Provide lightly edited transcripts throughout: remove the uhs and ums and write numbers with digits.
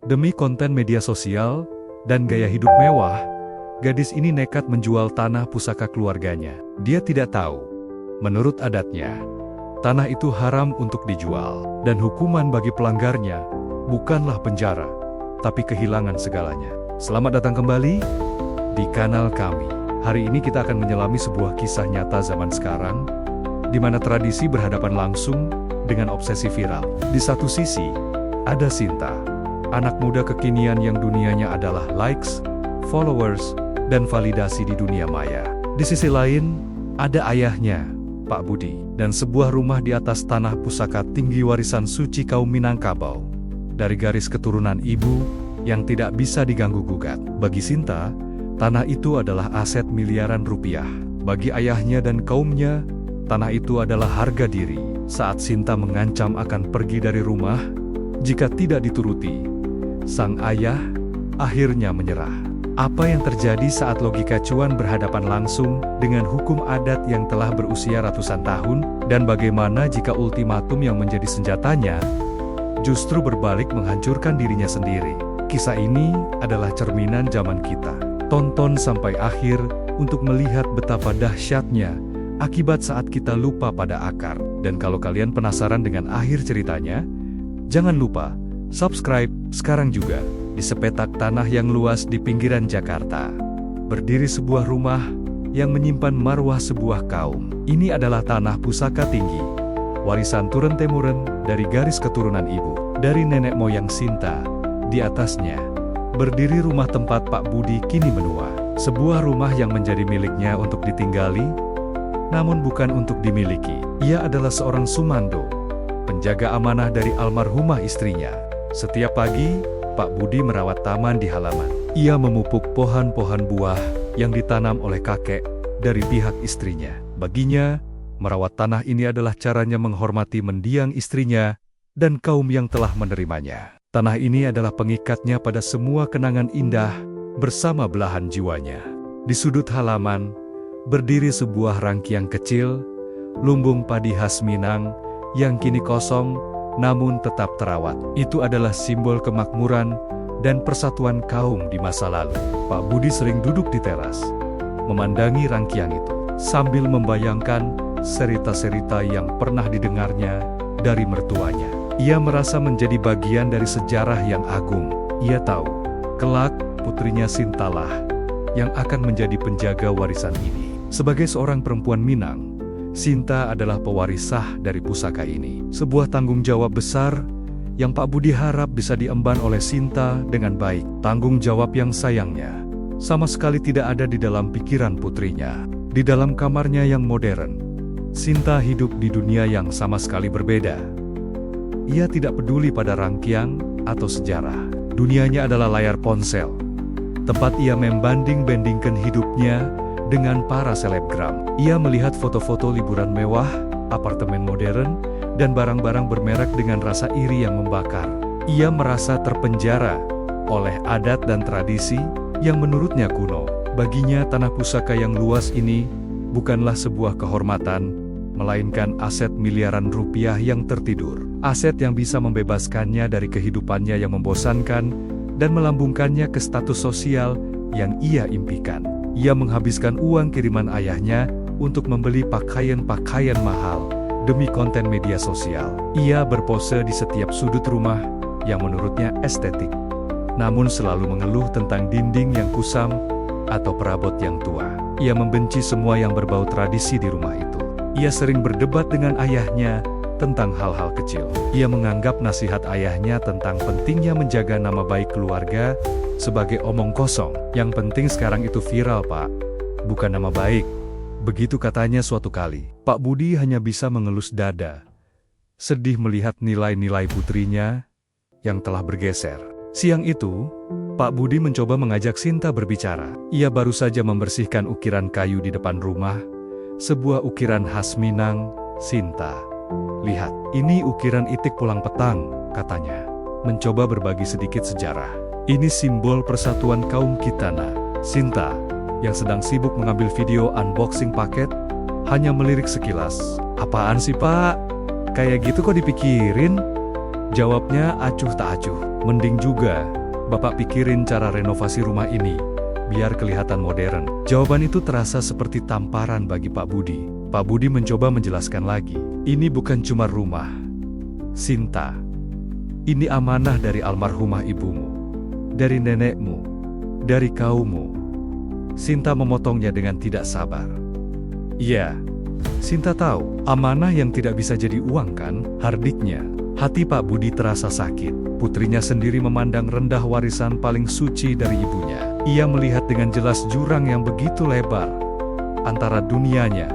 Demi konten media sosial dan gaya hidup mewah, gadis ini nekat menjual tanah pusaka keluarganya. Dia tidak tahu, menurut adatnya, tanah itu haram untuk dijual, dan hukuman bagi pelanggarnya bukanlah penjara, tapi kehilangan segalanya. Selamat datang kembali di kanal kami. Hari ini kita akan menyelami sebuah kisah nyata zaman sekarang, di mana tradisi berhadapan langsung dengan obsesi viral. Di satu sisi, ada Sinta, anak muda kekinian yang dunianya adalah likes, followers, dan validasi di dunia maya. Di sisi lain, ada ayahnya, Pak Budi, dan sebuah rumah di atas tanah pusaka tinggi warisan suci kaum Minangkabau, dari garis keturunan ibu yang tidak bisa diganggu-gugat. Bagi Sinta, tanah itu adalah aset miliaran rupiah. Bagi ayahnya dan kaumnya, tanah itu adalah harga diri. Saat Sinta mengancam akan pergi dari rumah jika tidak dituruti, sang ayah akhirnya menyerah. Apa yang terjadi saat logika cuan berhadapan langsung dengan hukum adat yang telah berusia ratusan tahun, dan bagaimana jika ultimatum yang menjadi senjatanya justru berbalik menghancurkan dirinya sendiri? Kisah ini adalah cerminan zaman kita. Tonton sampai akhir untuk melihat betapa dahsyatnya akibat saat kita lupa pada akar. Dan kalau kalian penasaran dengan akhir ceritanya, jangan lupa subscribe sekarang juga. Di sepetak tanah yang luas di pinggiran Jakarta, berdiri sebuah rumah yang menyimpan marwah sebuah kaum. Ini adalah tanah pusaka tinggi, warisan turun-temurun dari garis keturunan ibu, dari nenek moyang Sinta. Di atasnya, berdiri rumah tempat Pak Budi kini menua. Sebuah rumah yang menjadi miliknya untuk ditinggali, namun bukan untuk dimiliki. Ia adalah seorang sumando, penjaga amanah dari almarhumah istrinya. Setiap pagi, Pak Budi merawat taman di halaman. Ia memupuk pohon-pohon buah yang ditanam oleh kakek dari pihak istrinya. Baginya, merawat tanah ini adalah caranya menghormati mendiang istrinya dan kaum yang telah menerimanya. Tanah ini adalah pengikatnya pada semua kenangan indah bersama belahan jiwanya. Di sudut halaman, berdiri sebuah rangkiang kecil, lumbung padi khas Minang yang kini kosong namun tetap terawat. Itu adalah simbol kemakmuran dan persatuan kaum di masa lalu. Pak Budi sering duduk di teras, memandangi rangkiang itu, sambil membayangkan cerita-cerita yang pernah didengarnya dari mertuanya. Ia merasa menjadi bagian dari sejarah yang agung. Ia tahu, kelak putrinya Sintalah yang akan menjadi penjaga warisan ini. Sebagai seorang perempuan Minang, Sinta adalah pewaris sah dari pusaka ini. Sebuah tanggung jawab besar yang Pak Budi harap bisa diemban oleh Sinta dengan baik. Tanggung jawab yang sayangnya sama sekali tidak ada di dalam pikiran putrinya. Di dalam kamarnya yang modern, Sinta hidup di dunia yang sama sekali berbeda. Ia tidak peduli pada rangkiang atau sejarah. Dunianya adalah layar ponsel, tempat ia membanding-bandingkan hidupnya dengan para selebgram. Ia melihat foto-foto liburan mewah, apartemen modern, dan barang-barang bermerek dengan rasa iri yang membakar. Ia merasa terpenjara oleh adat dan tradisi yang menurutnya kuno. Baginya tanah pusaka yang luas ini bukanlah sebuah kehormatan, melainkan aset miliaran rupiah yang tertidur. Aset yang bisa membebaskannya dari kehidupannya yang membosankan dan melambungkannya ke status sosial yang ia impikan. Ia menghabiskan uang kiriman ayahnya untuk membeli pakaian-pakaian mahal demi konten media sosial. Ia berpose di setiap sudut rumah yang menurutnya estetik, namun selalu mengeluh tentang dinding yang kusam atau perabot yang tua. Ia membenci semua yang berbau tradisi di rumah itu. Ia sering berdebat dengan ayahnya tentang hal-hal kecil. Ia menganggap nasihat ayahnya tentang pentingnya menjaga nama baik keluarga sebagai omong kosong. Yang penting sekarang itu viral, Pak, bukan nama baik. Begitu katanya suatu kali. Pak Budi hanya bisa mengelus dada, sedih melihat nilai-nilai putrinya yang telah bergeser. Siang itu, Pak Budi mencoba mengajak Sinta berbicara. Ia baru saja membersihkan ukiran kayu di depan rumah, sebuah ukiran khas Minang. Sinta, lihat, ini ukiran itik pulang petang, katanya, mencoba berbagi sedikit sejarah. Ini simbol persatuan kaum kita, nak. Sinta, yang sedang sibuk mengambil video unboxing paket, hanya melirik sekilas. Apaan sih, Pak? Kayak gitu kok dipikirin? Jawabnya acuh tak acuh. Mending juga, Bapak pikirin cara renovasi rumah ini, biar kelihatan modern. Jawaban itu terasa seperti tamparan bagi Pak Budi. Pak Budi mencoba menjelaskan lagi. Ini bukan cuma rumah, Sinta. Ini amanah dari almarhumah ibumu, dari nenekmu, dari kaummu. Sinta memotongnya dengan tidak sabar. Iya, Sinta tahu, amanah yang tidak bisa jadi uang kan, hardiknya. Hati Pak Budi terasa sakit. Putrinya sendiri memandang rendah warisan paling suci dari ibunya. Ia melihat dengan jelas jurang yang begitu lebar antara dunianya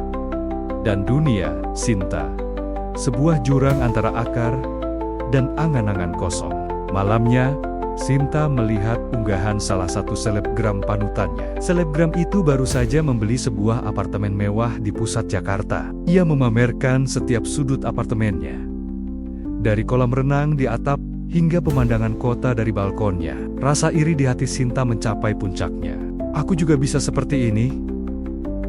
dan dunia Sinta. Sebuah jurang antara akar dan angan-angan kosong. Malamnya, Sinta melihat unggahan salah satu selebgram panutannya. Selebgram itu baru saja membeli sebuah apartemen mewah di pusat Jakarta. Ia memamerkan setiap sudut apartemennya. Dari kolam renang di atap hingga pemandangan kota dari balkonnya. Rasa iri di hati Sinta mencapai puncaknya. Aku juga bisa seperti ini,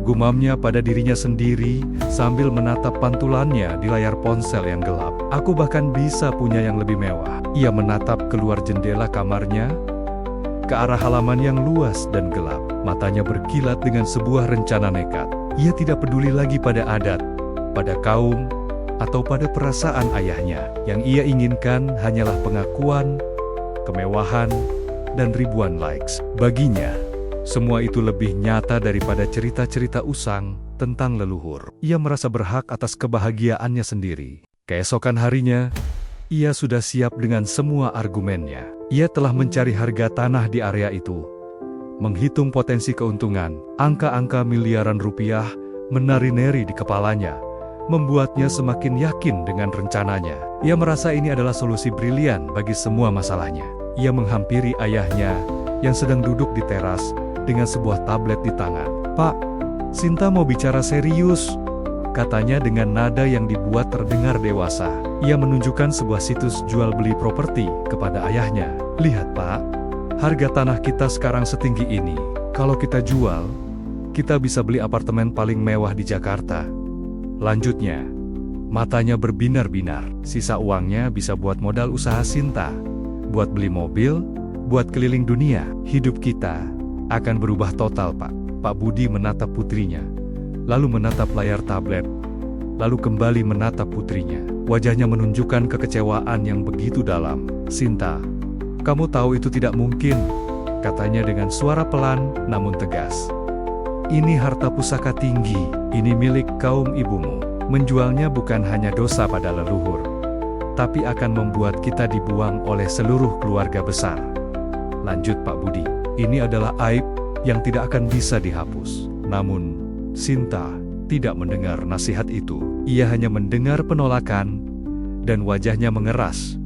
gumamnya pada dirinya sendiri sambil menatap pantulannya di layar ponsel yang gelap. Aku bahkan bisa punya yang lebih mewah. Ia menatap keluar jendela kamarnya, ke arah halaman yang luas dan gelap. Matanya berkilat dengan sebuah rencana nekat. Ia tidak peduli lagi pada adat, pada kaum, atau pada perasaan ayahnya. Yang ia inginkan hanyalah pengakuan, kemewahan, dan ribuan likes. Baginya, semua itu lebih nyata daripada cerita-cerita usang tentang leluhur. Ia merasa berhak atas kebahagiaannya sendiri. Keesokan harinya, ia sudah siap dengan semua argumennya. Ia telah mencari harga tanah di area itu, menghitung potensi keuntungan. Angka-angka miliaran rupiah menari-nari di kepalanya, membuatnya semakin yakin dengan rencananya. Ia merasa ini adalah solusi brilian bagi semua masalahnya. Ia menghampiri ayahnya yang sedang duduk di teras dengan sebuah tablet di tangan. "Pak, Sinta mau bicara serius," katanya dengan nada yang dibuat terdengar dewasa. Ia menunjukkan sebuah situs jual beli properti kepada ayahnya. "Lihat Pak, harga tanah kita sekarang setinggi ini. Kalau kita jual, kita bisa beli apartemen paling mewah di Jakarta." Lanjutnya, matanya berbinar-binar. Sisa uangnya bisa buat modal usaha Sinta, buat beli mobil, buat keliling dunia. Hidup kita akan berubah total, Pak. Pak Budi menatap putrinya, lalu menatap layar tablet, lalu kembali menatap putrinya. Wajahnya menunjukkan kekecewaan yang begitu dalam. "Sinta, kamu tahu itu tidak mungkin," katanya dengan suara pelan namun tegas. "Ini harta pusaka tinggi, ini milik kaum ibumu. Menjualnya bukan hanya dosa pada leluhur, tapi akan membuat kita dibuang oleh seluruh keluarga besar." Lanjut Pak Budi, "Ini adalah aib yang tidak akan bisa dihapus." Namun, Sinta tidak mendengar nasihat itu. Ia hanya mendengar penolakan, dan wajahnya mengeras,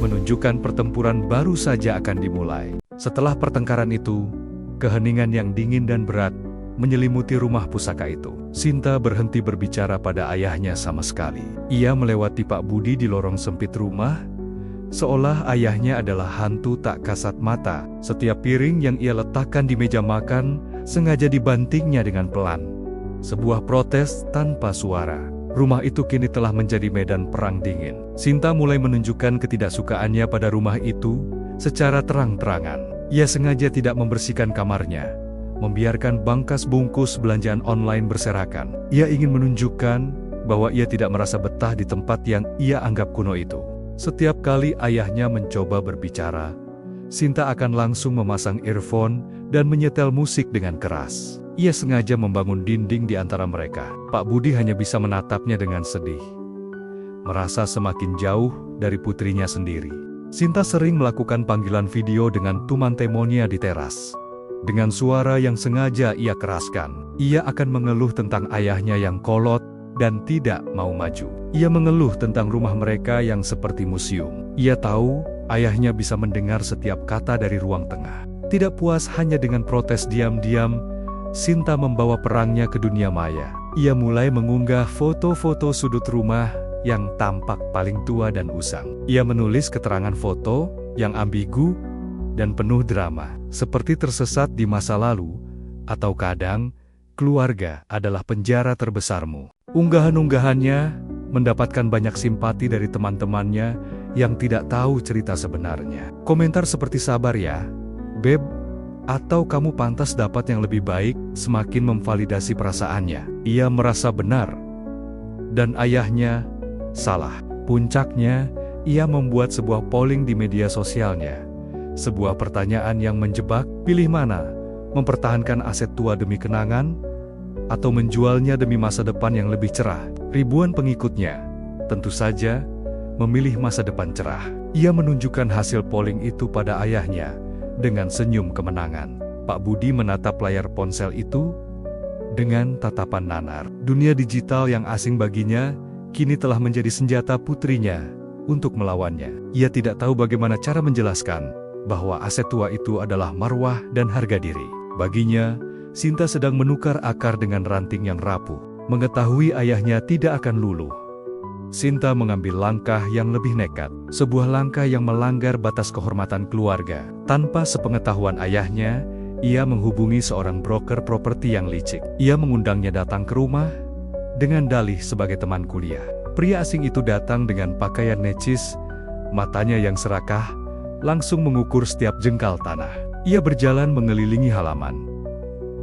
menunjukkan pertempuran baru saja akan dimulai. Setelah pertengkaran itu, keheningan yang dingin dan berat menyelimuti rumah pusaka itu. Sinta berhenti berbicara pada ayahnya sama sekali. Ia melewati Pak Budi di lorong sempit rumah, seolah ayahnya adalah hantu tak kasat mata. Setiap piring yang ia letakkan di meja makan, sengaja dibantingnya dengan pelan. Sebuah protes tanpa suara. Rumah itu kini telah menjadi medan perang dingin. Sinta mulai menunjukkan ketidaksukaannya pada rumah itu secara terang-terangan. Ia sengaja tidak membersihkan kamarnya, membiarkan bangkas bungkus belanjaan online berserakan. Ia ingin menunjukkan bahwa ia tidak merasa betah di tempat yang ia anggap kuno itu. Setiap kali ayahnya mencoba berbicara, Sinta akan langsung memasang earphone dan menyetel musik dengan keras. Ia sengaja membangun dinding di antara mereka. Pak Budi hanya bisa menatapnya dengan sedih, merasa semakin jauh dari putrinya sendiri. Sinta sering melakukan panggilan video dengan teman-temannya di teras. Dengan suara yang sengaja ia keraskan, ia akan mengeluh tentang ayahnya yang kolot dan tidak mau maju. Ia mengeluh tentang rumah mereka yang seperti museum. Ia tahu ayahnya bisa mendengar setiap kata dari ruang tengah. Tidak puas hanya dengan protes diam-diam, Sinta membawa perangnya ke dunia maya. Ia mulai mengunggah foto-foto sudut rumah yang tampak paling tua dan usang. Ia menulis keterangan foto yang ambigu dan penuh drama, seperti tersesat di masa lalu, atau kadang, keluarga adalah penjara terbesarmu. Unggahan-unggahannya mendapatkan banyak simpati dari teman-temannya yang tidak tahu cerita sebenarnya. Komentar seperti "sabar ya, Beb," atau "kamu pantas dapat yang lebih baik," semakin memvalidasi perasaannya. Ia merasa benar, dan ayahnya salah. Puncaknya, ia membuat sebuah polling di media sosialnya. Sebuah pertanyaan yang menjebak, pilih mana? Mempertahankan aset tua demi kenangan, atau menjualnya demi masa depan yang lebih cerah? Ribuan pengikutnya, tentu saja, memilih masa depan cerah. Ia menunjukkan hasil polling itu pada ayahnya, dengan senyum kemenangan. Pak Budi menatap layar ponsel itu, dengan tatapan nanar. Dunia digital yang asing baginya, kini telah menjadi senjata putrinya, untuk melawannya. Ia tidak tahu bagaimana cara menjelaskan, bahwa aset tua itu adalah marwah dan harga diri. Baginya, Sinta sedang menukar akar dengan ranting yang rapuh. Mengetahui ayahnya tidak akan luluh, Sinta mengambil langkah yang lebih nekat. Sebuah langkah yang melanggar batas kehormatan keluarga. Tanpa sepengetahuan ayahnya, ia menghubungi seorang broker properti yang licik. Ia mengundangnya datang ke rumah, dengan dalih sebagai teman kuliah. Pria asing itu datang dengan pakaian necis, matanya yang serakah, langsung mengukur setiap jengkal tanah. Ia berjalan mengelilingi halaman,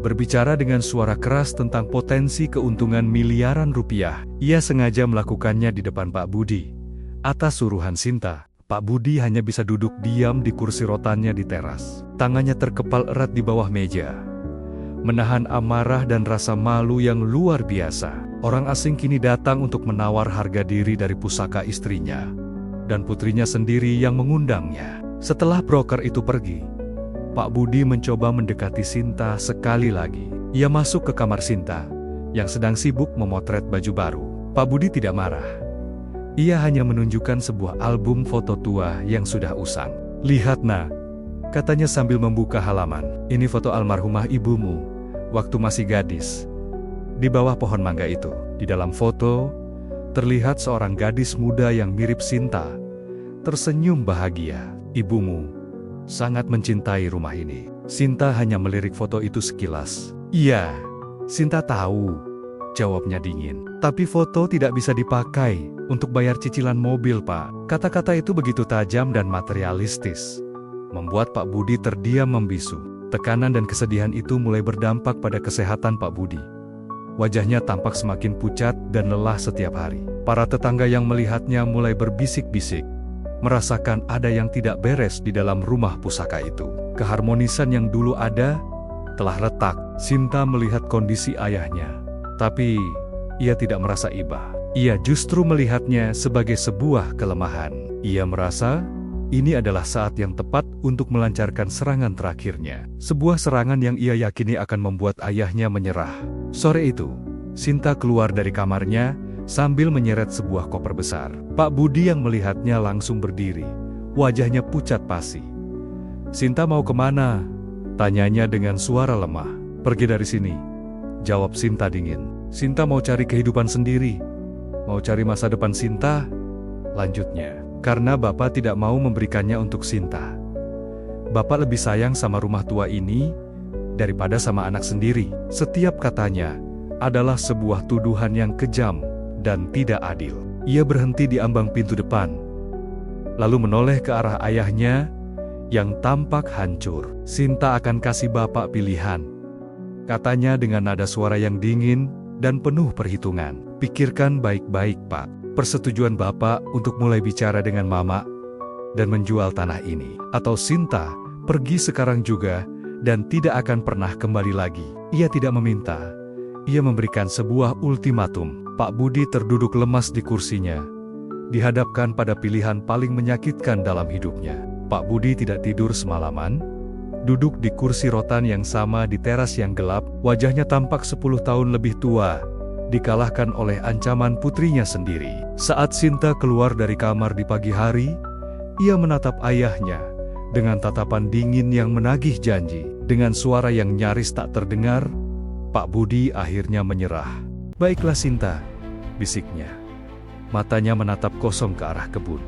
berbicara dengan suara keras tentang potensi keuntungan miliaran rupiah. Ia sengaja melakukannya di depan Pak Budi. Atas suruhan Sinta, Pak Budi hanya bisa duduk diam di kursi rotannya di teras. Tangannya terkepal erat di bawah meja, menahan amarah dan rasa malu yang luar biasa. Orang asing kini datang untuk menawar harga diri dari pusaka istrinya, dan putrinya sendiri yang mengundangnya. Setelah broker itu pergi, Pak Budi mencoba mendekati Sinta sekali lagi. Ia masuk ke kamar Sinta, yang sedang sibuk memotret baju baru. Pak Budi tidak marah. Ia hanya menunjukkan sebuah album foto tua yang sudah usang. "Lihat nak," katanya sambil membuka halaman. "Ini foto almarhumah ibumu, waktu masih gadis. Di bawah pohon mangga itu." Di dalam foto, terlihat seorang gadis muda yang mirip Sinta, tersenyum bahagia. "Ibumu sangat mencintai rumah ini." Sinta hanya melirik foto itu sekilas. "Iya, Sinta tahu," jawabnya dingin. "Tapi foto tidak bisa dipakai untuk bayar cicilan mobil, Pak." Kata-kata itu begitu tajam dan materialistis, membuat Pak Budi terdiam membisu. Tekanan dan kesedihan itu mulai berdampak pada kesehatan Pak Budi. Wajahnya tampak semakin pucat dan lelah setiap hari. Para tetangga yang melihatnya mulai berbisik-bisik, merasakan ada yang tidak beres di dalam rumah pusaka itu. Keharmonisan yang dulu ada, telah retak. Sinta melihat kondisi ayahnya, tapi ia tidak merasa iba. Ia justru melihatnya sebagai sebuah kelemahan. Ia merasa ini adalah saat yang tepat untuk melancarkan serangan terakhirnya. Sebuah serangan yang ia yakini akan membuat ayahnya menyerah. Sore itu, Sinta keluar dari kamarnya sambil menyeret sebuah koper besar. Pak Budi yang melihatnya langsung berdiri. Wajahnya pucat pasi. "Sinta mau kemana?" tanyanya dengan suara lemah. "Pergi dari sini," jawab Sinta dingin. "Sinta mau cari kehidupan sendiri. Mau cari masa depan Sinta," lanjutnya. "Karena Bapak tidak mau memberikannya untuk Sinta. Bapak lebih sayang sama rumah tua ini daripada sama anak sendiri." Setiap katanya adalah sebuah tuduhan yang kejam dan tidak adil. Ia berhenti di ambang pintu depan, lalu menoleh ke arah ayahnya yang tampak hancur. "Sinta akan kasih Bapak pilihan," katanya dengan nada suara yang dingin dan penuh perhitungan. "Pikirkan baik-baik, Pak. Persetujuan Bapak untuk mulai bicara dengan Mama dan menjual tanah ini, atau Sinta pergi sekarang juga dan tidak akan pernah kembali lagi." Ia tidak meminta, ia memberikan sebuah ultimatum. Pak Budi terduduk lemas di kursinya, dihadapkan pada pilihan paling menyakitkan dalam hidupnya. Pak Budi tidak tidur semalaman, duduk di kursi rotan yang sama di teras yang gelap. Wajahnya tampak 10 tahun lebih tua, dikalahkan oleh ancaman putrinya sendiri. Saat Sinta keluar dari kamar di pagi hari, ia menatap ayahnya dengan tatapan dingin yang menagih janji. Dengan suara yang nyaris tak terdengar, Pak Budi akhirnya menyerah. "Baiklah Sinta," bisiknya. Matanya menatap kosong ke arah kebun.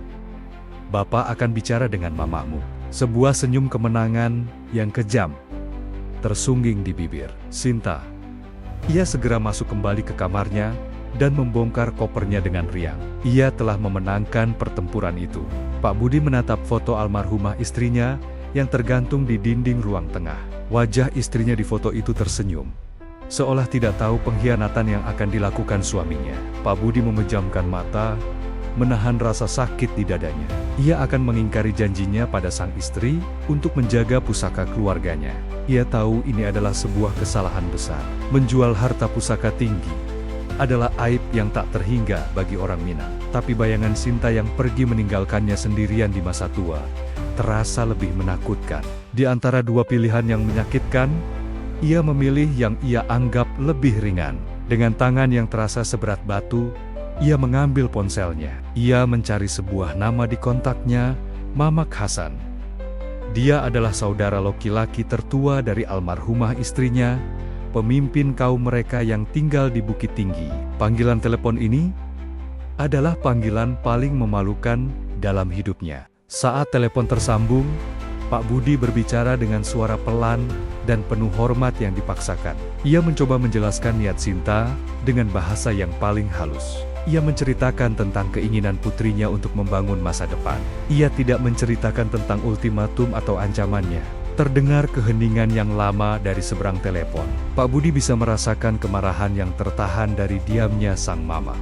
"Bapak akan bicara dengan mamamu." Sebuah senyum kemenangan yang kejam tersungging di bibir Sinta. Ia segera masuk kembali ke kamarnya, dan membongkar kopernya dengan riang. Ia telah memenangkan pertempuran itu. Pak Budi menatap foto almarhumah istrinya yang tergantung di dinding ruang tengah. Wajah istrinya di foto itu tersenyum, seolah tidak tahu pengkhianatan yang akan dilakukan suaminya. Pak Budi memejamkan mata, menahan rasa sakit di dadanya. Ia akan mengingkari janjinya pada sang istri untuk menjaga pusaka keluarganya. Ia tahu ini adalah sebuah kesalahan besar. Menjual harta pusaka tinggi adalah aib yang tak terhingga bagi orang Minang. Tapi bayangan Sinta yang pergi meninggalkannya sendirian di masa tua terasa lebih menakutkan. Di antara dua pilihan yang menyakitkan, ia memilih yang ia anggap lebih ringan. Dengan tangan yang terasa seberat batu, ia mengambil ponselnya. Ia mencari sebuah nama di kontaknya, Mamak Hasan. Dia adalah saudara laki-laki tertua dari almarhumah istrinya, pemimpin kaum mereka yang tinggal di Bukit Tinggi. Panggilan telepon ini adalah panggilan paling memalukan dalam hidupnya. Saat telepon tersambung, Pak Budi berbicara dengan suara pelan dan penuh hormat yang dipaksakan. Ia mencoba menjelaskan niat Sinta dengan bahasa yang paling halus. Ia menceritakan tentang keinginan putrinya untuk membangun masa depan. Ia tidak menceritakan tentang ultimatum atau ancamannya. Terdengar keheningan yang lama dari seberang telepon. Pak Budi bisa merasakan kemarahan yang tertahan dari diamnya sang mama.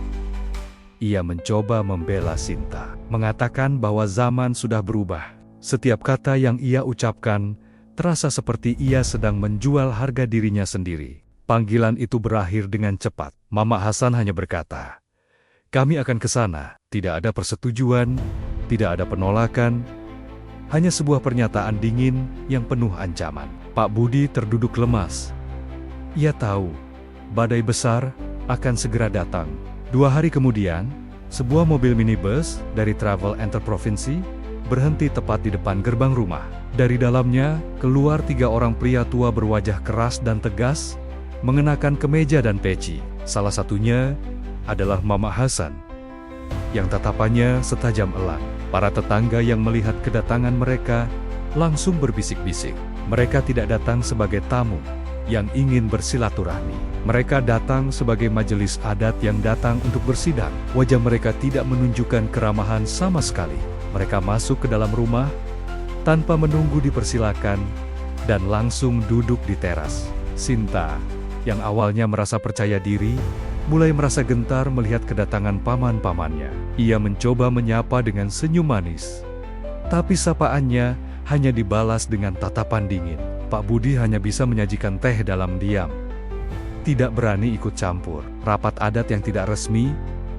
Ia mencoba membela Sinta, mengatakan bahwa zaman sudah berubah. Setiap kata yang ia ucapkan terasa seperti ia sedang menjual harga dirinya sendiri. Panggilan itu berakhir dengan cepat. Mama Hasan hanya berkata, "Kami akan ke sana." Tidak ada persetujuan, tidak ada penolakan, hanya sebuah pernyataan dingin yang penuh ancaman. Pak Budi terduduk lemas. Ia tahu, badai besar akan segera datang. 2 hari kemudian, sebuah mobil minibus dari Travel Enter Provinsi berhenti tepat di depan gerbang rumah. Dari dalamnya, keluar 3 orang pria tua berwajah keras dan tegas, mengenakan kemeja dan peci. Salah satunya adalah Mama Hasan, yang tatapannya setajam elang. Para tetangga yang melihat kedatangan mereka langsung berbisik-bisik. Mereka tidak datang sebagai tamu yang ingin bersilaturahmi. Mereka datang sebagai majelis adat yang datang untuk bersidang. Wajah mereka tidak menunjukkan keramahan sama sekali. Mereka masuk ke dalam rumah tanpa menunggu dipersilakan dan langsung duduk di teras. Sinta, yang awalnya merasa percaya diri, mulai merasa gentar melihat kedatangan paman-pamannya. Ia mencoba menyapa dengan senyum manis, tapi sapaannya hanya dibalas dengan tatapan dingin. Pak Budi hanya bisa menyajikan teh dalam diam. Tidak berani ikut campur. Rapat adat yang tidak resmi,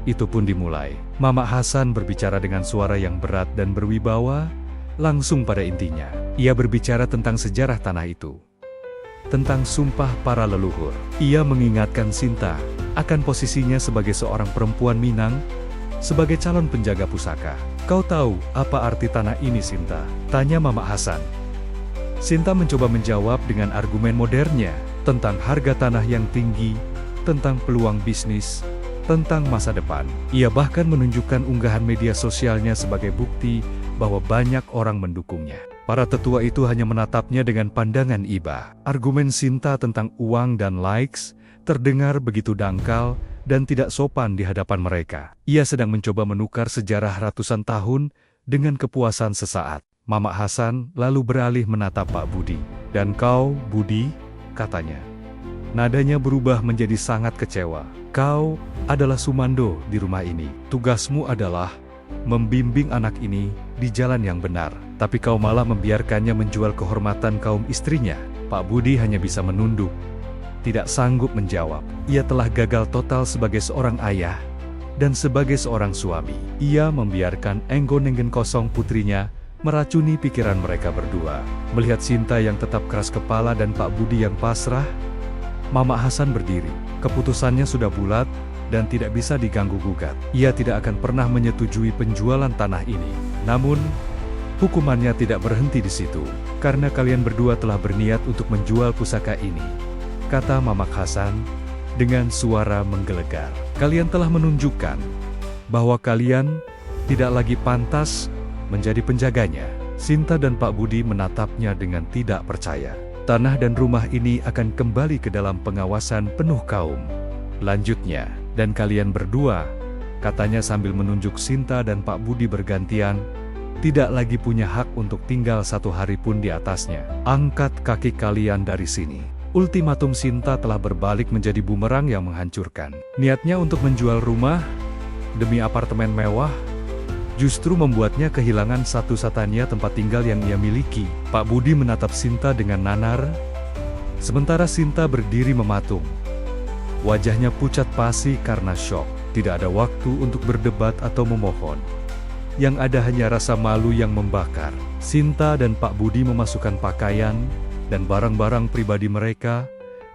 itu pun dimulai. Mama Hasan berbicara dengan suara yang berat dan berwibawa, langsung pada intinya. Ia berbicara tentang sejarah tanah itu, tentang sumpah para leluhur. Ia mengingatkan Sinta akan posisinya sebagai seorang perempuan Minang, sebagai calon penjaga pusaka. "Kau tahu apa arti tanah ini, Sinta?" tanya Mama Hasan. Sinta mencoba menjawab dengan argumen modernnya, tentang harga tanah yang tinggi, tentang peluang bisnis, tentang masa depan. Ia bahkan menunjukkan unggahan media sosialnya sebagai bukti bahwa banyak orang mendukungnya. Para tetua itu hanya menatapnya dengan pandangan iba. Argumen Sinta tentang uang dan likes terdengar begitu dangkal dan tidak sopan di hadapan mereka. Ia sedang mencoba menukar sejarah ratusan tahun dengan kepuasan sesaat. Mama Hasan lalu beralih menatap Pak Budi. "Dan kau, Budi," katanya. Nadanya berubah menjadi sangat kecewa. "Kau adalah sumando di rumah ini. Tugasmu adalah membimbing anak ini di jalan yang benar. Tapi kau malah membiarkannya menjual kehormatan kaum istrinya." Pak Budi hanya bisa menunduk, tidak sanggup menjawab. Ia telah gagal total sebagai seorang ayah dan sebagai seorang suami. Ia membiarkan Enggo-Nenggen Kosong putrinya meracuni pikiran mereka berdua. Melihat Sinta yang tetap keras kepala dan Pak Budi yang pasrah, Mama Hasan berdiri. Keputusannya sudah bulat dan tidak bisa diganggu-gugat. Ia tidak akan pernah menyetujui penjualan tanah ini. Namun, hukumannya tidak berhenti di situ. "Karena kalian berdua telah berniat untuk menjual pusaka ini," kata Mama Hasan dengan suara menggelegar. "Kalian telah menunjukkan bahwa kalian tidak lagi pantas menjadi penjaganya." Sinta dan Pak Budi menatapnya dengan tidak percaya. "Tanah dan rumah ini akan kembali ke dalam pengawasan penuh kaum," lanjutnya. Dan kalian berdua, katanya sambil menunjuk Sinta dan Pak Budi bergantian, tidak lagi punya hak untuk tinggal 1 hari pun di atasnya. Angkat kaki kalian dari sini. Ultimatum Sinta telah berbalik menjadi bumerang yang menghancurkan. Niatnya untuk menjual rumah demi apartemen mewah, justru membuatnya kehilangan satu-satunya tempat tinggal yang ia miliki. Pak Budi menatap Sinta dengan nanar, sementara Sinta berdiri mematung. Wajahnya pucat pasi karena syok. Tidak ada waktu untuk berdebat atau memohon. Yang ada hanya rasa malu yang membakar. Sinta dan Pak Budi memasukkan pakaian dan barang-barang pribadi mereka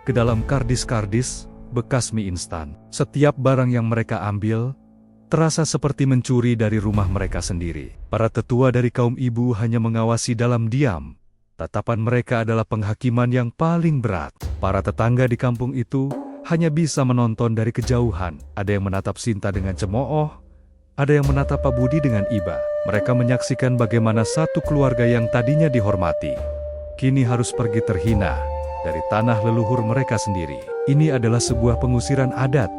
ke dalam kardis-kardis bekas mie instan. Setiap barang yang mereka ambil terasa seperti mencuri dari rumah mereka sendiri. Para tetua dari kaum ibu hanya mengawasi dalam diam. Tatapan mereka adalah penghakiman yang paling berat. Para tetangga di kampung itu hanya bisa menonton dari kejauhan. Ada yang menatap Sinta dengan cemooh, ada yang menatap Pak Budi dengan iba. Mereka menyaksikan bagaimana satu keluarga yang tadinya dihormati, kini harus pergi terhina dari tanah leluhur mereka sendiri. Ini adalah sebuah pengusiran adat,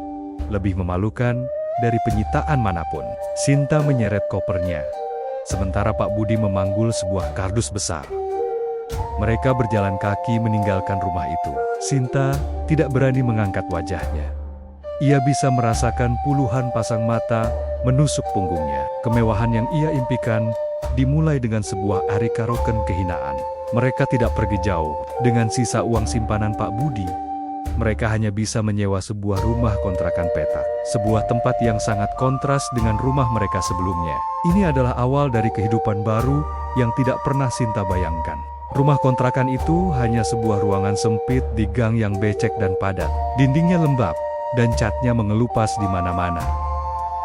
lebih memalukan dari penyitaan manapun. Sinta menyeret kopernya, sementara Pak Budi memanggul sebuah kardus besar. Mereka berjalan kaki meninggalkan rumah itu. Sinta tidak berani mengangkat wajahnya. Ia bisa merasakan puluhan pasang mata menusuk punggungnya. Kemewahan yang ia impikan dimulai dengan sebuah arikaroken kehinaan. Mereka tidak pergi jauh. Dengan sisa uang simpanan Pak Budi, mereka hanya bisa menyewa sebuah rumah kontrakan petak. Sebuah tempat yang sangat kontras dengan rumah mereka sebelumnya. Ini adalah awal dari kehidupan baru yang tidak pernah Sinta bayangkan. Rumah kontrakan itu hanya sebuah ruangan sempit di gang yang becek dan padat. Dindingnya lembab, dan catnya mengelupas di mana-mana.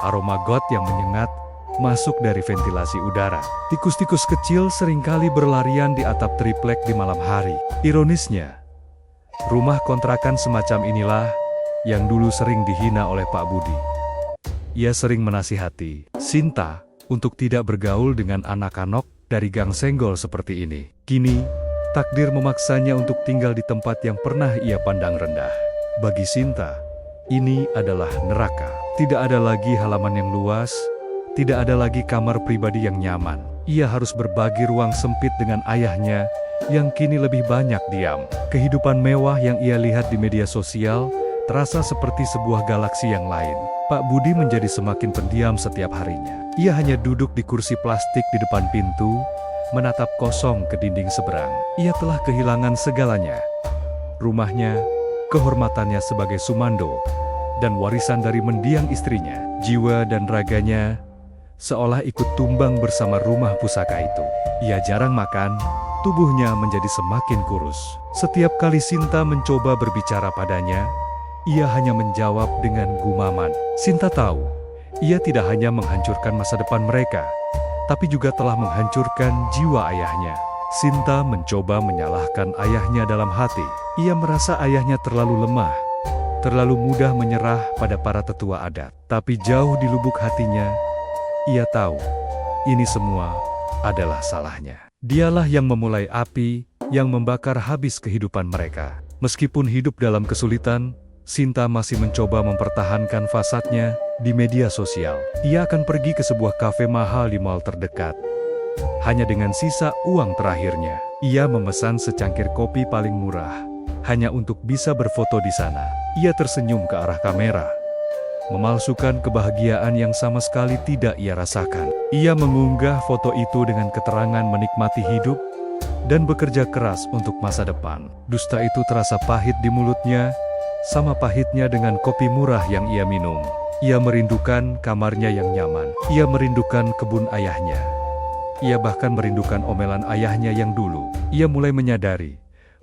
Aroma got yang menyengat masuk dari ventilasi udara. Tikus-tikus kecil seringkali berlarian di atap triplek di malam hari. Ironisnya, rumah kontrakan semacam inilah yang dulu sering dihina oleh Pak Budi. Ia sering menasihati Sinta untuk tidak bergaul dengan anak-anak dari gang senggol seperti ini. Kini, takdir memaksanya untuk tinggal di tempat yang pernah ia pandang rendah. Bagi Sinta, ini adalah neraka. Tidak ada lagi halaman yang luas, tidak ada lagi kamar pribadi yang nyaman. Ia harus berbagi ruang sempit dengan ayahnya yang kini lebih banyak diam. Kehidupan mewah yang ia lihat di media sosial terasa seperti sebuah galaksi yang lain. Pak Budi menjadi semakin pendiam setiap harinya. Ia hanya duduk di kursi plastik di depan pintu, menatap kosong ke dinding seberang. Ia telah kehilangan segalanya. Rumahnya, kehormatannya sebagai sumando, dan warisan dari mendiang istrinya. Jiwa dan raganya seolah ikut tumbang bersama rumah pusaka itu. Ia jarang makan, tubuhnya menjadi semakin kurus. Setiap kali Sinta mencoba berbicara padanya, ia hanya menjawab dengan gumaman. Sinta tahu, ia tidak hanya menghancurkan masa depan mereka, tapi juga telah menghancurkan jiwa ayahnya. Sinta mencoba menyalahkan ayahnya dalam hati. Ia merasa ayahnya terlalu lemah, terlalu mudah menyerah pada para tetua adat. Tapi jauh di lubuk hatinya, ia tahu, ini semua adalah salahnya. Dialah yang memulai api, yang membakar habis kehidupan mereka. Meskipun hidup dalam kesulitan, Sinta masih mencoba mempertahankan fasadnya di media sosial. Ia akan pergi ke sebuah kafe mahal di mall terdekat. Hanya dengan sisa uang terakhirnya, ia memesan secangkir kopi paling murah, hanya untuk bisa berfoto di sana. Ia tersenyum ke arah kamera, memalsukan kebahagiaan yang sama sekali tidak ia rasakan. Ia mengunggah foto itu dengan keterangan menikmati hidup dan bekerja keras untuk masa depan. Dusta itu terasa pahit di mulutnya, sama pahitnya dengan kopi murah yang ia minum. Ia merindukan kamarnya yang nyaman. Ia merindukan kebun ayahnya. Ia bahkan merindukan omelan ayahnya yang dulu. Ia mulai menyadari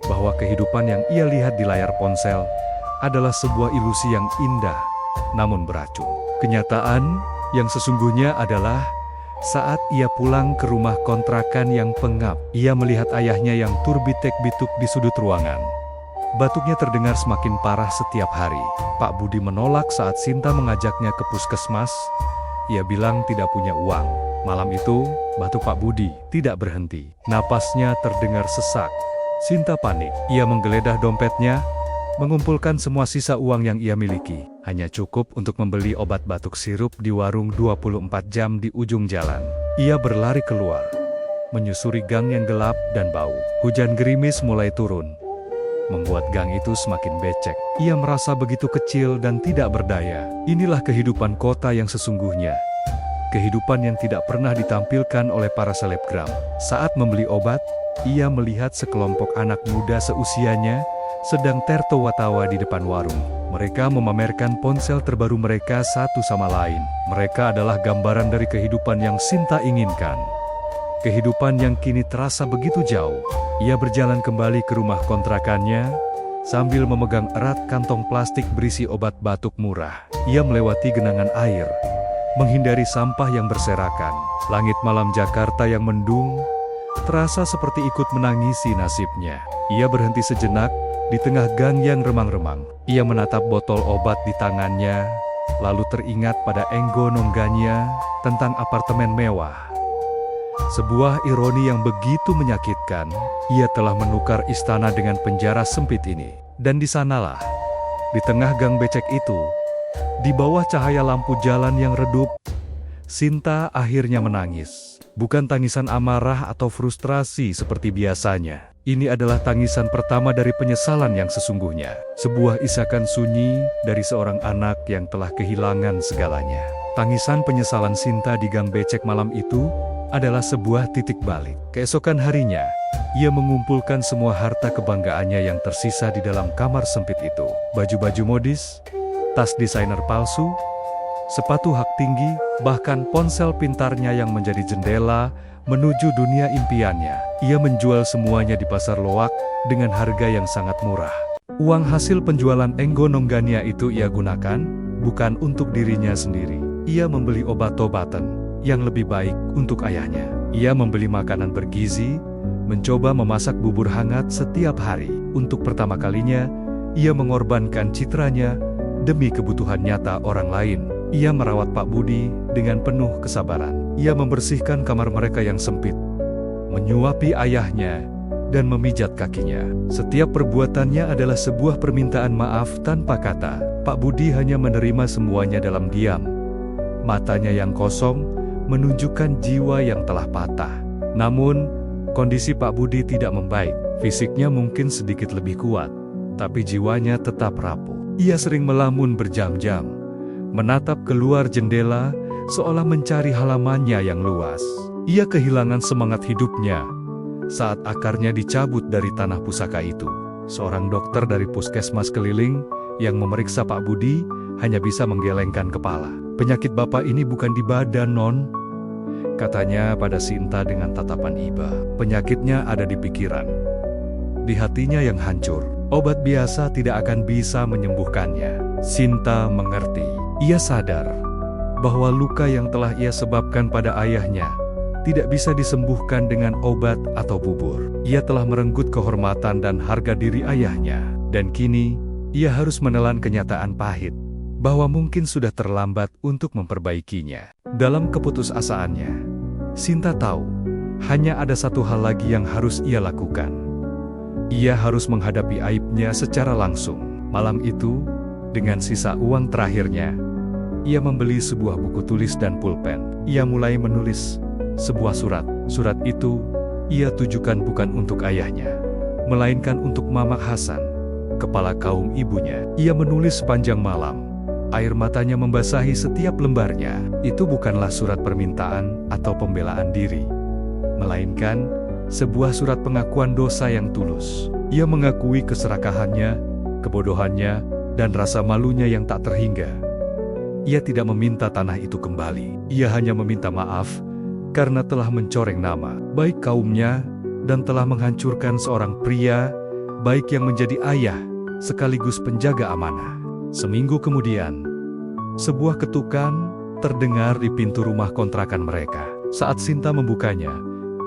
bahwa kehidupan yang ia lihat di layar ponsel adalah sebuah ilusi yang indah, namun beracun. Kenyataan yang sesungguhnya adalah saat ia pulang ke rumah kontrakan yang pengap, ia melihat ayahnya yang turbitek-bituk di sudut ruangan. Batuknya terdengar semakin parah setiap hari. Pak Budi menolak saat Sinta mengajaknya ke puskesmas. Ia bilang tidak punya uang. Malam itu, batuk Pak Budi tidak berhenti. Napasnya terdengar sesak. Sinta panik. Ia menggeledah dompetnya, mengumpulkan semua sisa uang yang ia miliki. hanya cukup untuk membeli obat batuk sirup di warung 24 jam di ujung jalan. Ia berlari keluar, menyusuri gang yang gelap dan bau. Hujan gerimis mulai turun, membuat gang itu semakin becek. Ia merasa begitu kecil dan tidak berdaya. Inilah kehidupan kota yang sesungguhnya. Kehidupan yang tidak pernah ditampilkan oleh para selebgram. Saat membeli obat, ia melihat sekelompok anak muda seusianya sedang tertawa-tawa di depan warung. Mereka memamerkan ponsel terbaru mereka satu sama lain. Mereka adalah gambaran dari kehidupan yang Sinta inginkan. Kehidupan yang kini terasa begitu jauh. Ia berjalan kembali ke rumah kontrakannya, sambil memegang erat kantong plastik berisi obat batuk murah. Ia melewati genangan air, menghindari sampah yang berserakan. Langit malam Jakarta yang mendung, terasa seperti ikut menangisi nasibnya. Ia berhenti sejenak, di tengah gang yang remang-remang. Ia menatap botol obat di tangannya, lalu teringat pada Enggo Nongganya tentang apartemen mewah. Sebuah ironi yang begitu menyakitkan, ia telah menukar istana dengan penjara sempit ini. Dan di sanalah, di tengah gang becek itu, di bawah cahaya lampu jalan yang redup, Sinta akhirnya menangis. Bukan tangisan amarah atau frustrasi seperti biasanya. Ini adalah tangisan pertama dari penyesalan yang sesungguhnya. Sebuah isakan sunyi dari seorang anak yang telah kehilangan segalanya. Tangisan penyesalan Sinta di gang becek malam itu adalah sebuah titik balik. Keesokan harinya, ia mengumpulkan semua harta kebanggaannya yang tersisa di dalam kamar sempit itu. Baju-baju modis, tas desainer palsu, sepatu hak tinggi, bahkan ponsel pintarnya yang menjadi jendela menuju dunia impiannya. Ia menjual semuanya di pasar loak dengan harga yang sangat murah. Uang hasil penjualan Enggo Nongganya itu ia gunakan bukan untuk dirinya sendiri. Ia membeli obat-obatan yang lebih baik untuk ayahnya. Ia membeli makanan bergizi, mencoba memasak bubur hangat setiap hari. Untuk pertama kalinya, ia mengorbankan citranya demi kebutuhan nyata orang lain. Ia merawat Pak Budi dengan penuh kesabaran. Ia membersihkan kamar mereka yang sempit, menyuapi ayahnya, dan memijat kakinya. Setiap perbuatannya adalah sebuah permintaan maaf tanpa kata. Pak Budi hanya menerima semuanya dalam diam. Matanya yang kosong menunjukkan jiwa yang telah patah. Namun, kondisi Pak Budi tidak membaik. Fisiknya mungkin sedikit lebih kuat, tapi jiwanya tetap rapuh. Ia sering melamun berjam-jam, menatap keluar jendela seolah mencari halamannya yang luas. Ia kehilangan semangat hidupnya saat akarnya dicabut dari tanah pusaka itu. Seorang dokter dari puskesmas keliling yang memeriksa Pak Budi hanya bisa menggelengkan kepala. "Penyakit Bapak ini bukan di badan, Non," katanya pada Sinta dengan tatapan iba. "Penyakitnya ada di pikiran, di hatinya yang hancur. Obat biasa tidak akan bisa menyembuhkannya." Sinta mengerti. Ia sadar bahwa luka yang telah ia sebabkan pada ayahnya tidak bisa disembuhkan dengan obat atau bubur. Ia telah merenggut kehormatan dan harga diri ayahnya, dan kini ia harus menelan kenyataan pahit bahwa mungkin sudah terlambat untuk memperbaikinya. Dalam keputusasaannya, Sinta tahu hanya ada satu hal lagi yang harus ia lakukan. Ia harus menghadapi aibnya secara langsung. Malam itu, dengan sisa uang terakhirnya, ia membeli sebuah buku tulis dan pulpen. Ia mulai menulis sebuah surat. Surat itu ia tujukan bukan untuk ayahnya, melainkan untuk Mamak Hasan, kepala kaum ibunya. Ia menulis sepanjang malam. Air matanya membasahi setiap lembarnya. Itu bukanlah surat permintaan atau pembelaan diri, melainkan sebuah surat pengakuan dosa yang tulus. Ia mengakui keserakahannya, kebodohannya, dan rasa malunya yang tak terhingga. Ia tidak meminta tanah itu kembali. Ia hanya meminta maaf karena telah mencoreng nama baik kaumnya dan telah menghancurkan seorang pria baik yang menjadi ayah sekaligus penjaga amanah. Seminggu kemudian, sebuah ketukan terdengar di pintu rumah kontrakan mereka. Saat Sinta membukanya,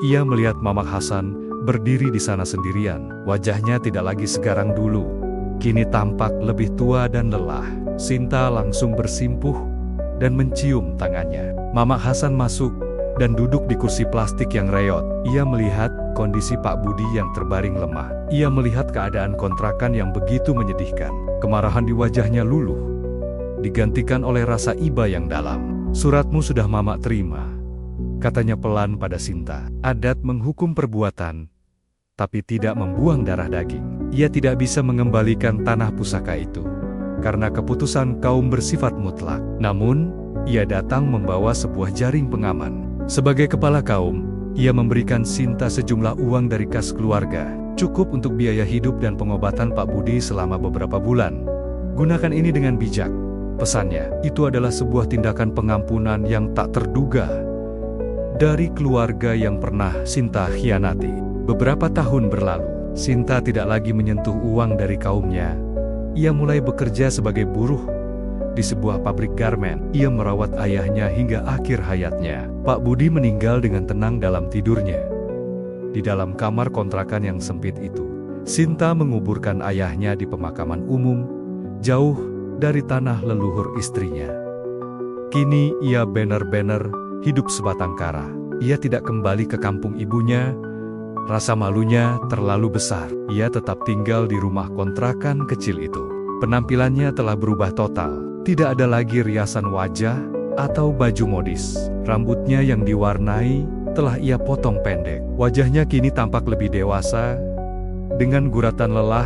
ia melihat Mamak Hasan berdiri di sana sendirian. Wajahnya tidak lagi segarang dulu. Kini tampak lebih tua dan lelah. Sinta langsung bersimpuh dan mencium tangannya. Mamak Hasan masuk dan duduk di kursi plastik yang reot. Ia melihat kondisi Pak Budi yang terbaring lemah. Ia melihat keadaan kontrakan yang begitu menyedihkan. Kemarahan di wajahnya luluh. digantikan oleh rasa iba yang dalam. "Suratmu sudah Mama terima," katanya pelan pada Sinta. Adat menghukum perbuatan, tapi tidak membuang darah daging. Ia tidak bisa mengembalikan tanah pusaka itu, karena keputusan kaum bersifat mutlak. Namun, ia datang membawa sebuah jaring pengaman. Sebagai kepala kaum, ia memberikan Sinta sejumlah uang dari kas keluarga, cukup untuk biaya hidup dan pengobatan Pak Budi selama beberapa bulan. "Gunakan ini dengan bijak," pesannya. Itu adalah sebuah tindakan pengampunan yang tak terduga dari keluarga yang pernah Sinta khianati. Beberapa tahun berlalu, Sinta tidak lagi menyentuh uang dari kaumnya. Ia mulai bekerja sebagai buruh di sebuah pabrik garmen. Ia merawat ayahnya hingga akhir hayatnya. Pak Budi meninggal dengan tenang dalam tidurnya. Di dalam kamar kontrakan yang sempit itu, Sinta menguburkan ayahnya di pemakaman umum, jauh dari tanah leluhur istrinya. Kini ia benar-benar hidup sebatang kara. Ia tidak kembali ke kampung ibunya. Rasa malunya terlalu besar. Ia tetap tinggal di rumah kontrakan kecil itu. Penampilannya telah berubah total. Tidak ada lagi riasan wajah atau baju modis. Rambutnya yang diwarnai telah ia potong pendek. Wajahnya kini tampak lebih dewasa, dengan guratan lelah,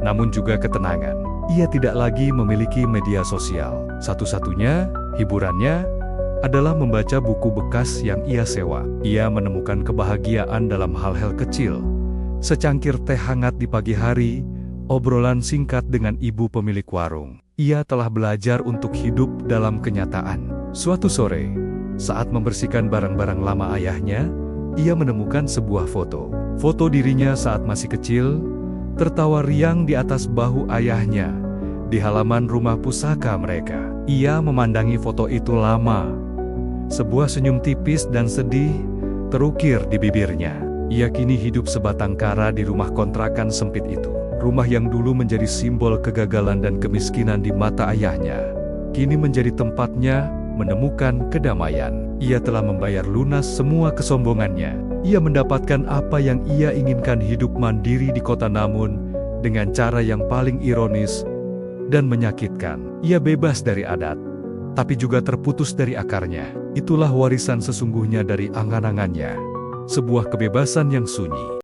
namun juga ketenangan. Ia tidak lagi memiliki media sosial. Satu-satunya hiburannya adalah membaca buku bekas yang ia sewa. Ia menemukan kebahagiaan dalam hal-hal kecil, secangkir teh hangat di pagi hari, obrolan singkat dengan ibu pemilik warung. Ia telah belajar untuk hidup dalam kenyataan. Suatu sore, saat membersihkan barang-barang lama ayahnya, ia menemukan sebuah foto. Foto dirinya saat masih kecil, tertawa riang di atas bahu ayahnya, di halaman rumah pusaka mereka. Ia memandangi foto itu lama. Sebuah senyum tipis dan sedih terukir di bibirnya. Ia kini hidup sebatang kara di rumah kontrakan sempit itu. Rumah yang dulu menjadi simbol kegagalan dan kemiskinan di mata ayahnya, kini menjadi tempatnya menemukan kedamaian. Ia telah membayar lunas semua kesombongannya. Ia mendapatkan apa yang ia inginkan, hidup mandiri di kota, namun dengan cara yang paling ironis dan menyakitkan. Ia bebas dari adat, tapi juga terputus dari akarnya. Itulah warisan sesungguhnya dari angan-angannya. Sebuah kebebasan yang sunyi.